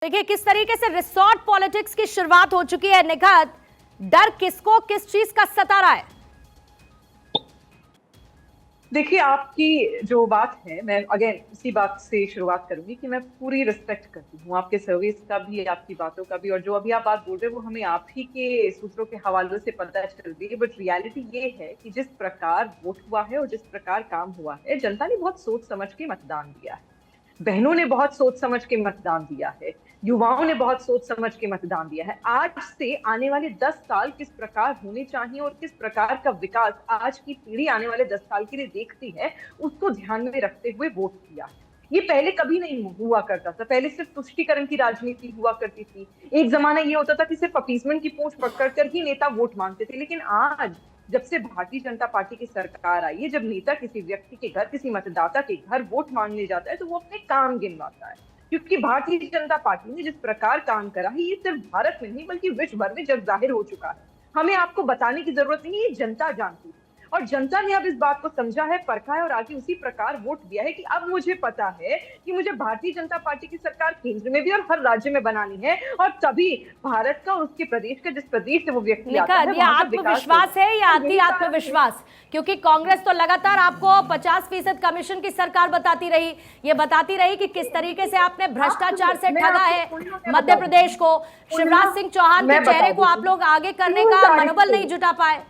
देखिए किस तरीके से रिसोर्ट पॉलिटिक्स की शुरुआत हो चुकी है। निखत, डर किसको किस चीज का सता रहा है? देखिए, आपकी जो बात है, मैं अगेन इसी बात से शुरुआत करूंगी कि मैं पूरी रिस्पेक्ट करती हूँ आपके सर्विस का भी, आपकी बातों का भी, और जो अभी आप बात बोल रहे हो वो हमें आप ही के सूत्रों के हवालों से पता चल रही है। बट रियलिटी ये है कि जिस प्रकार वोट हुआ है और जिस प्रकार काम हुआ है, जनता ने बहुत सोच समझ के मतदान दिया है। बहनों ने बहुत सोच समझ के मतदान दिया है, युवाओं ने बहुत सोच समझ के मतदान दिया है। आज से आने वाले 10 साल किस प्रकार होने चाहिए और किस प्रकार का विकास आज की पीढ़ी आने वाले 10 साल के लिए देखती है, उसको ध्यान में रखते हुए वोट किया है। ये पहले कभी नहीं हुआ करता था। पहले सिर्फ तुष्टीकरण की राजनीति हुआ करती थी। एक जमाना ये होता था कि सिर्फ अपीसमेंट की पूंछ पकड़ कर ही नेता वोट मांगते थे। लेकिन आज जब से भारतीय जनता पार्टी की सरकार आई है, जब नेता किसी व्यक्ति के घर, किसी मतदाता के घर वोट मांगने जाता है तो वो अपने काम गिनवाता है। क्योंकि भारतीय जनता पार्टी ने जिस प्रकार काम करा है, ये सिर्फ भारत में नहीं बल्कि विश्व भर में जग जाहिर हो चुका है। हमें आपको बताने की जरूरत नहीं है, ये जनता जानती है। और जनता ने अब इस बात को समझा है, परखा है और आगे उसी प्रकार वोट दिया है कि अब मुझे पता है कि मुझे भारतीय जनता पार्टी की सरकार केंद्र में भी और हर राज्य में बनानी है। और तभी भारत का और उसके प्रदेश का, जिस प्रदेश से वो व्यक्ति आता है, ये आत्मविश्वास है या अति आत्मविश्वास? क्योंकि कांग्रेस तो लगातार आपको 50% कमीशन की सरकार बताती रही, ये बताती रही कि किस तरीके से आपने भ्रष्टाचार से ठगा है मध्य प्रदेश को। शिवराज सिंह चौहान के चेहरे को आप लोग आगे करने का मनोबल नहीं जुटा पाए।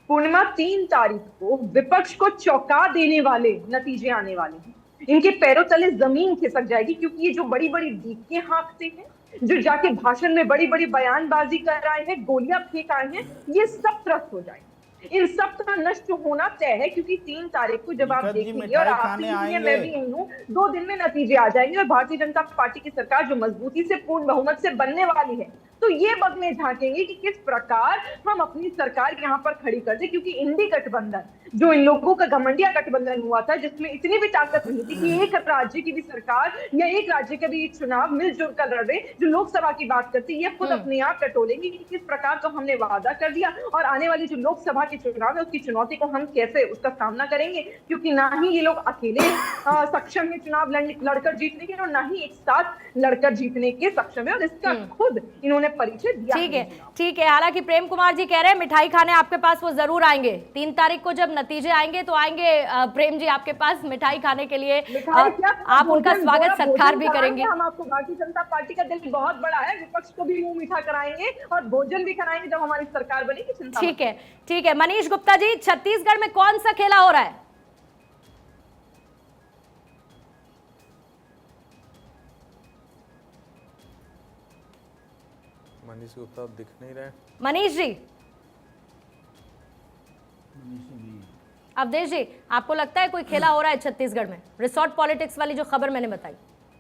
पूर्णिमा, 3 तारीख को विपक्ष को चौंका देने वाले नतीजे आने वाले हैं। इनके पैरों तले जमीन खिसक जाएगी, क्योंकि ये जो बड़ी बड़ी दीपकें हाँकते हैं, जो जाके भाषण में बड़ी बड़ी बयानबाजी कर आए हैं, गोलियां फेंक आए हैं, ये सब त्रस्त हो जाएंगे। इन सब का नष्ट होना तय है, क्योंकि 3 तारीख को जब आप देखेंगे, और आप मैं भी हूँ, 2 दिन में नतीजे आ जाएंगे और भारतीय जनता पार्टी की सरकार जो मजबूती से पूर्ण बहुमत से बनने वाली है, तो ये बग में झांकेंगे कि किस प्रकार हम अपनी सरकार यहाँ पर खड़ी कर दे। क्योंकि इंडी गठबंधन, जो इन लोगों का घमंडिया गठबंधन हुआ था, जिसमें इतनी भी ताकत नहीं थी कि एक राज्य की भी सरकार या एक राज्य का भी चुनाव मिलजुल कर लड़े, जो लोकसभा की बात करती, ये खुद अपने आप टटोलेंगे कि किस प्रकार तो हमने वादा कर दिया और आने वाली जो लोकसभा के चुनाव है उसकी चुनौती को हम कैसे उसका सामना करेंगे। क्योंकि ना ही ये लोग अकेले सक्षम है चुनाव लड़कर जीतने के, और ना ही एक साथ लड़कर जीतने के सक्षम है, और इसका खुद इन्होंने परिचय दिया। ठीक है। हालांकि प्रेम कुमार जी कह रहे हैं मिठाई खाने आपके पास वो जरूर आएंगे। 3 तारीख को जब नतीजे आएंगे तो आएंगे प्रेम जी आपके पास मिठाई खाने के लिए। आप उनका स्वागत सत्कार भी करेंगे। हम आपको, भारतीय जनता पार्टी का दिल बहुत बड़ा है, विपक्ष को भी मुंह मीठा कराएंगे और भोजन भी कराएंगे जब हमारी सरकार बनेगी। चिंता ठीक है। मनीष गुप्ता जी, छत्तीसगढ़ में कौन सा खेला हो रहा है? मनीष गुप्ता दिख नहीं रहे। मनीष जी, अवधेश जी, आपको लगता है कोई खेला हो रहा है छत्तीसगढ़ में? रिसोर्ट पॉलिटिक्स वाली जो खबर मैंने बताई।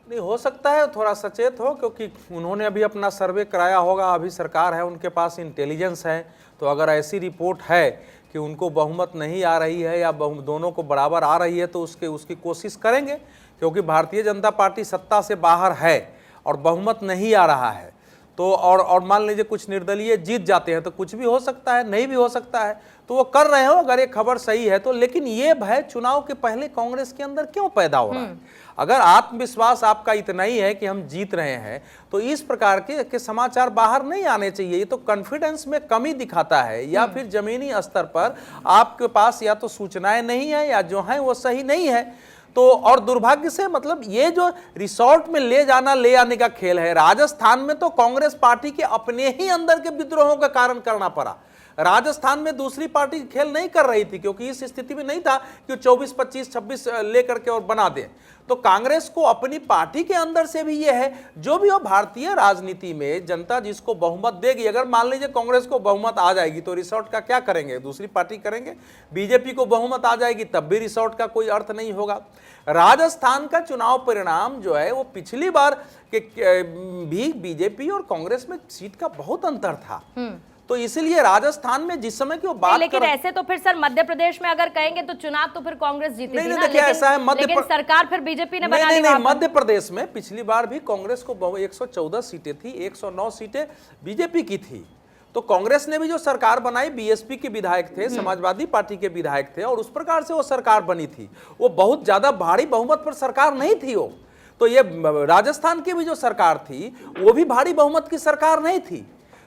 नहीं, हो सकता है थोड़ा सचेत हो, क्योंकि उन्होंने अभी अपना सर्वे कराया होगा। अभी सरकार है, उनके पास इंटेलिजेंस है, तो अगर ऐसी रिपोर्ट है कि उनको बहुमत नहीं आ रही है या दोनों को बराबर आ रही है तो उसकी कोशिश करेंगे। क्योंकि भारतीय जनता पार्टी सत्ता से बाहर है और बहुमत नहीं आ रहा है, तो और मान लीजिए कुछ निर्दलीय जीत जाते हैं तो कुछ भी हो सकता है, नहीं भी हो सकता है। तो वो कर रहे हो अगर ये खबर सही है तो। लेकिन ये भय चुनाव के पहले कांग्रेस के अंदर क्यों पैदा हो रहा है? अगर आत्मविश्वास आपका इतना ही है कि हम जीत रहे हैं तो इस प्रकार के समाचार बाहर नहीं आने चाहिए। ये तो कॉन्फिडेंस में कमी दिखाता है, या फिर जमीनी स्तर पर आपके पास या तो सूचनाएं नहीं है या जो है वो सही नहीं है। तो और दुर्भाग्य से मतलब ये जो रिसोर्ट में ले जाना ले आने का खेल है, राजस्थान में तो कांग्रेस पार्टी के अपने ही अंदर के विद्रोहों का कारण करना पड़ा। राजस्थान में दूसरी पार्टी खेल नहीं कर रही थी, क्योंकि इस स्थिति में नहीं था कि 24, 25, 26 लेकर के और बना दे। तो कांग्रेस को अपनी पार्टी के अंदर से भी यह है, जो भी हो भारतीय राजनीति में जनता जिसको बहुमत देगी, अगर मान लीजिए कांग्रेस को बहुमत आ जाएगी तो रिसोर्ट का क्या करेंगे? दूसरी पार्टी करेंगे। बीजेपी को बहुमत आ जाएगी तब भी रिसोर्ट का कोई अर्थ नहीं होगा। राजस्थान का चुनाव परिणाम जो है वो पिछली बार के भी बीजेपी और कांग्रेस में सीट का बहुत अंतर था। तो इसीलिए राजस्थान में जिस समय की वो बात लेकिन ऐसे तो फिर सर मध्य प्रदेश में अगर कहेंगे तो चुनाव तो फिर कांग्रेस जीतेगी ना। देखिए ऐसा है, लेकिन सरकार फिर बीजेपी ने बना ली। मध्य प्रदेश में पिछली बार भी कांग्रेस को 114 सीटें थी, 109 सीटें बीजेपी की थी। तो कांग्रेस ने भी जो सरकार बनाई, बीएसपी के विधायक थे, समाजवादी पार्टी के विधायक थे, और उस प्रकार से वो सरकार बनी थी। वो बहुत ज्यादा भारी बहुमत पर सरकार नहीं थी वो। तो ये राजस्थान की भी जो सरकार थी वो भी भारी बहुमत की सरकार नहीं थी।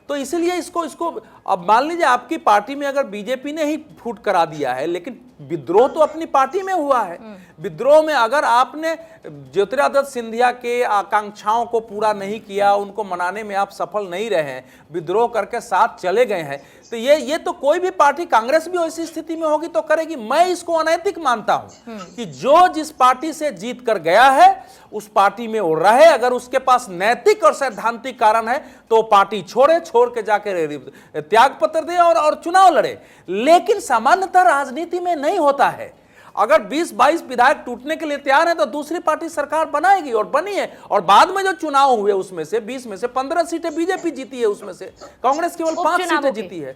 तो इसलिए इसको अब मान लीजिए आपकी पार्टी में अगर बीजेपी ने ही फूट करा दिया है, लेकिन विद्रोह तो अपनी पार्टी में हुआ है। विद्रोह में अगर आपने ज्योतिरादित्य सिंधिया के आकांक्षाओं को पूरा नहीं किया, उनको मनाने में आप सफल नहीं रहे हैं, विद्रोह करके साथ चले गए हैं, तो ये तो कोई भी पार्टी, कांग्रेस भी ऐसी स्थिति में होगी तो करेगी। मैं इसको अनैतिक मानता हूं कि जो जिस पार्टी से जीत कर गया है उस पार्टी में वो रहे। अगर उसके पास नैतिक और सैद्धांतिक कारण है तो पार्टी छोड़ के जाकर त्याग पत्र दे और चुनाव लड़े। लेकिन सामान्यतः राजनीति में नहीं होता है। अगर 20-22 विधायक टूटने के लिए तैयार है तो दूसरी पार्टी सरकार बनाएगी, और बनी है। और बाद में जो चुनाव हुए उसमें से 20 में से 15 सीटें बीजेपी जीती है, उसमें से कांग्रेस केवल 5 सीटें जीती है।